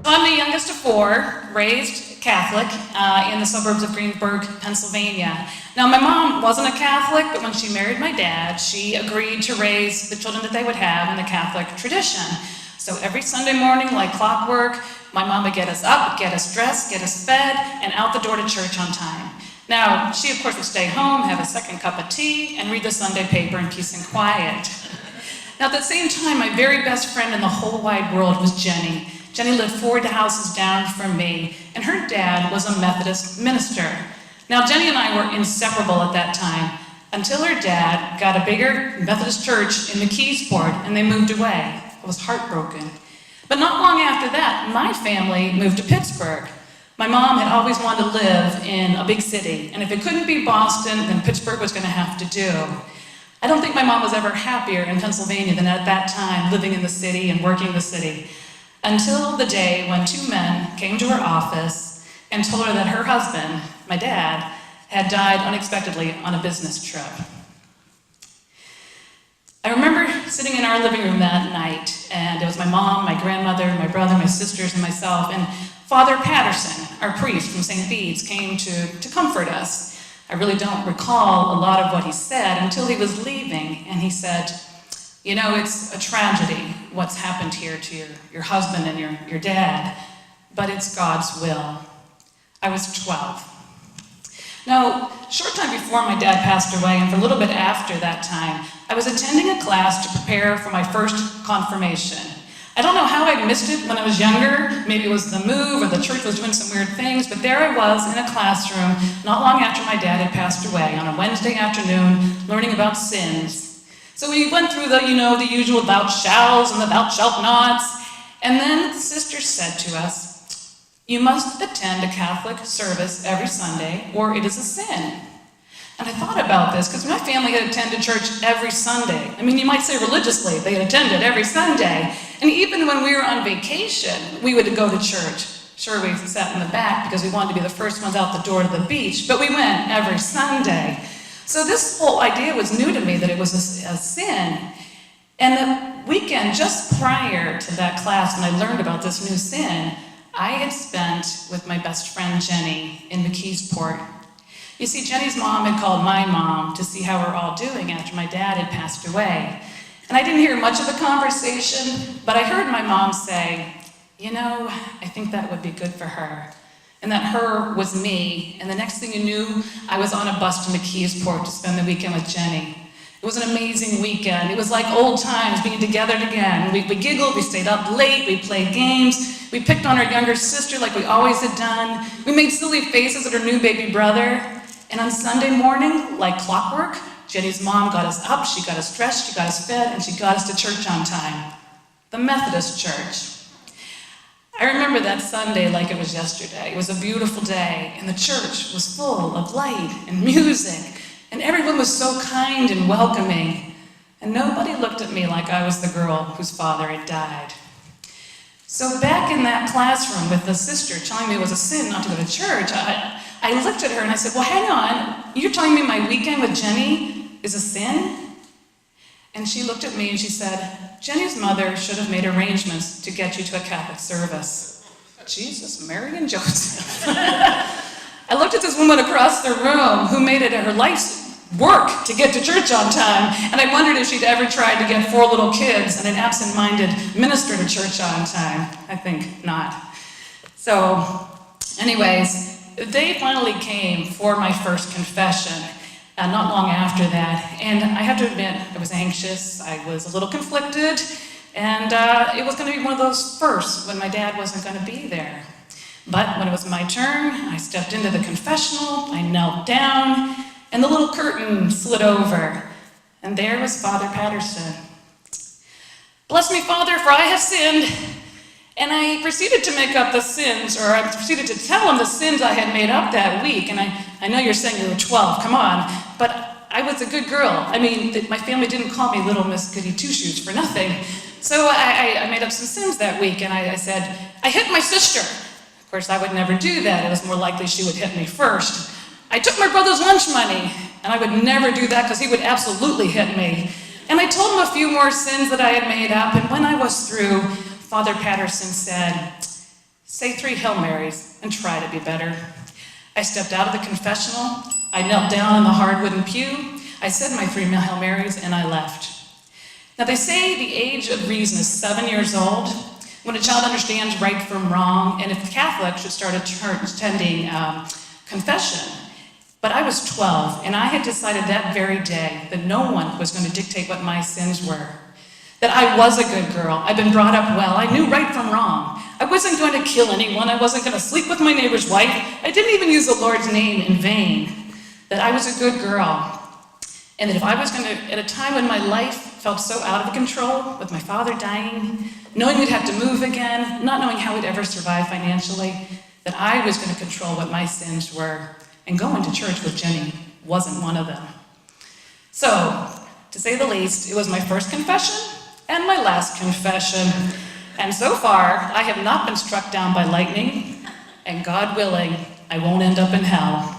I'm the youngest of four, raised Catholic in the suburbs of Greensburg, Pennsylvania. Now, my mom wasn't a Catholic, but when she married my dad, she agreed to raise the children that they would have in the Catholic tradition. So every Sunday morning, like clockwork, my mom would get us up, get us dressed, get us fed, and out the door to church on time. Now, she of course would stay home, have a second cup of tea, and read the Sunday paper in peace and quiet. Now, at the same time, my very best friend in the whole wide world was Jenny. Jenny lived 4 houses down from me, and her dad was a Methodist minister. Now, Jenny and I were inseparable at that time, until her dad got a bigger Methodist church in McKeesport, and they moved away. I was heartbroken. But not long after that, my family moved to Pittsburgh. My mom had always wanted to live in a big city, and if it couldn't be Boston, then Pittsburgh was going to have to do. I don't think my mom was ever happier in Pennsylvania than at that time, living in the city and working the city, until the day when 2 men came to her office and told her that her husband, my dad, had died unexpectedly on a business trip. I remember sitting in our living room that night, and it was my mom, my grandmother, my brother, my sisters, and myself, and Father Patterson, our priest from St. Bede's, came to comfort us. I really don't recall a lot of what he said until he was leaving, and he said, "You know, it's a tragedy what's happened here to your husband and your dad, but it's God's will." I was 12. Now, a short time before my dad passed away, and for a little bit after that time, I was attending a class to prepare for my first confirmation. I don't know how I missed it when I was younger. Maybe it was the move or the church was doing some weird things, but there I was in a classroom not long after my dad had passed away on a Wednesday afternoon learning about sins. So we went through the usual thou shalls and the thou shalt nots, and then the sister said to us, "You must attend a Catholic service every Sunday or it is a sin." And I thought about this because my family had attended church every Sunday. I mean, you might say religiously, they had attended every Sunday. And even when we were on vacation, we would go to church. Sure, we sat in the back because we wanted to be the first ones out the door to the beach, but we went every Sunday. So this whole idea was new to me, that it was a sin. And the weekend just prior to that class, when I learned about this new sin, I had spent with my best friend Jenny in McKeesport. You see, Jenny's mom had called my mom to see how we're all doing after my dad had passed away. And I didn't hear much of the conversation, but I heard my mom say, "I think that would be good for her." And that her was me. And the next thing you knew, I was on a bus to McKeesport to spend the weekend with Jenny. It was an amazing weekend. It was like old times, being together again. We giggled, we stayed up late, we played games, we picked on our younger sister like we always had done. We made silly faces at her new baby brother. And on Sunday morning, like clockwork, Jenny's mom got us up, she got us dressed, she got us fed, and she got us to church on time. The Methodist church. I remember that Sunday like it was yesterday. It was a beautiful day, and the church was full of light and music, and everyone was so kind and welcoming, and nobody looked at me like I was the girl whose father had died. So back in that classroom with the sister telling me it was a sin not to go to church, I looked at her and I said, "Well, hang on, you're telling me my weekend with Jenny is a sin?" And she looked at me and she said, "Jenny's mother should have made arrangements to get you to a Catholic service." Jesus, Mary and Joseph. I looked at this woman across the room who made it her life's work to get to church on time, and I wondered if she'd ever tried to get 4 little kids and an absent-minded minister to church on time. I think not. So, anyways, the day finally came for my first confession, not long after that, and I have to admit, I was anxious, I was a little conflicted, and it was going to be one of those firsts when my dad wasn't going to be there. But when it was my turn, I stepped into the confessional, I knelt down, and the little curtain slid over, and there was Father Patterson. "Bless me, Father, for I have sinned." And I proceeded to make up the sins, or I proceeded to tell him the sins I had made up that week. And I know you're saying you were 12, come on, but I was a good girl. I mean, my family didn't call me Little Miss Goody Two-Shoes for nothing. So I made up some sins that week, and I said, "I hit my sister." Of course, I would never do that. It was more likely she would hit me first. "I took my brother's lunch money," and I would never do that because he would absolutely hit me. And I told him a few more sins that I had made up, and when I was through, Father Patterson said, say 3 Hail Marys, and try to be better. I stepped out of the confessional, I knelt down on the hard wooden pew, I said my 3 Hail Marys, and I left. Now they say the age of reason is 7 years old, when a child understands right from wrong, and if Catholics should start attending confession. But I was 12, and I had decided that very day that no one was going to dictate what my sins were. That I was a good girl, I'd been brought up well, I knew right from wrong. I wasn't going to kill anyone, I wasn't going to sleep with my neighbor's wife, I didn't even use the Lord's name in vain. That I was a good girl. And that if I was going to, at a time when my life felt so out of control, with my father dying, knowing we'd have to move again, not knowing how we'd ever survive financially, that I was going to control what my sins were, and going to church with Jenny wasn't one of them. So, to say the least, it was my first confession and my last confession. And so far, I have not been struck down by lightning, and God willing, I won't end up in hell.